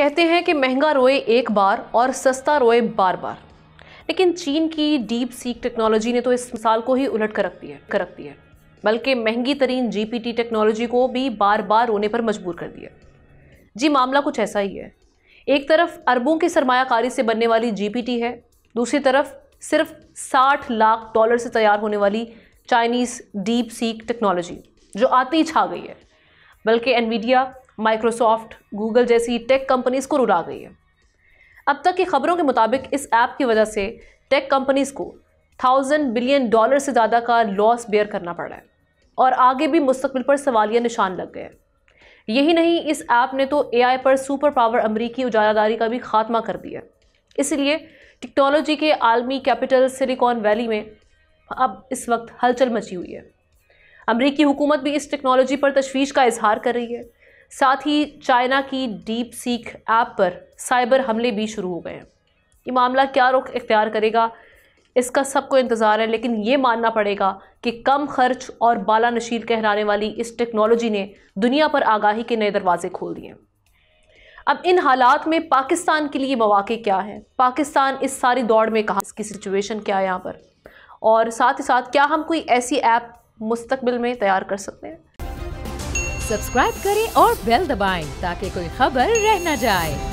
कहते हैं कि महंगा रोए एक बार और सस्ता रोए बार बार, लेकिन चीन की डीप सीक टेक्नोलॉजी ने तो इस मिसाल को ही उलट कर रख दी है, बल्कि महंगी तरीन जीपीटी टेक्नोलॉजी को भी बार बार रोने पर मजबूर कर दिया। जी, मामला कुछ ऐसा ही है। एक तरफ अरबों की सरमायाकारी से बनने वाली जीपीटी है, दूसरी तरफ सिर्फ $60 लाख से तैयार होने वाली चाइनीज़ डीप सीक टेक्नोलॉजी जो आते ही छा गई है, बल्कि एनवीडिया, माइक्रोसॉफ्ट, गूगल जैसी टेक कंपनीज को रुला गई है। अब तक की खबरों के मुताबिक इस ऐप की वजह से टेक कंपनीज को $1000 बिलियन से ज़्यादा का लॉस बेयर करना पड़ रहा है और आगे भी मुस्तकबिल पर सवालिया निशान लग गए। यही नहीं, इस ऐप ने तो एआई पर सुपर पावर अमरीकी उजारादारी का भी खात्मा कर दिया। इसलिए टेक्नोलॉजी के आलमी कैपिटल सिलिकॉन वैली में अब इस वक्त हलचल मची हुई है। अमरीकी हुकूमत भी इस टेक्नोलॉजी पर तशवीश का इजहार कर रही है। साथ ही चाइना की डीप सीक ऐप पर साइबर हमले भी शुरू हो गए हैं। ये मामला क्या रुख इख्तियार करेगा, इसका सबको इंतज़ार है, लेकिन ये मानना पड़ेगा कि कम खर्च और बाला नशील कहलाने वाली इस टेक्नोलॉजी ने दुनिया पर आगाही के नए दरवाजे खोल दिए। अब इन हालात में पाकिस्तान के लिए मौके क्या है, पाकिस्तान इस सारी दौड़ में कहाँ, इसकी सिचुएशन क्या है यहाँ पर, और साथ ही साथ क्या हम कोई ऐसी ऐप मुस्तकबिल में तैयार कर सकते हैं। सब्सक्राइब करें और बेल दबाएं ताकि कोई खबर रह न जाए।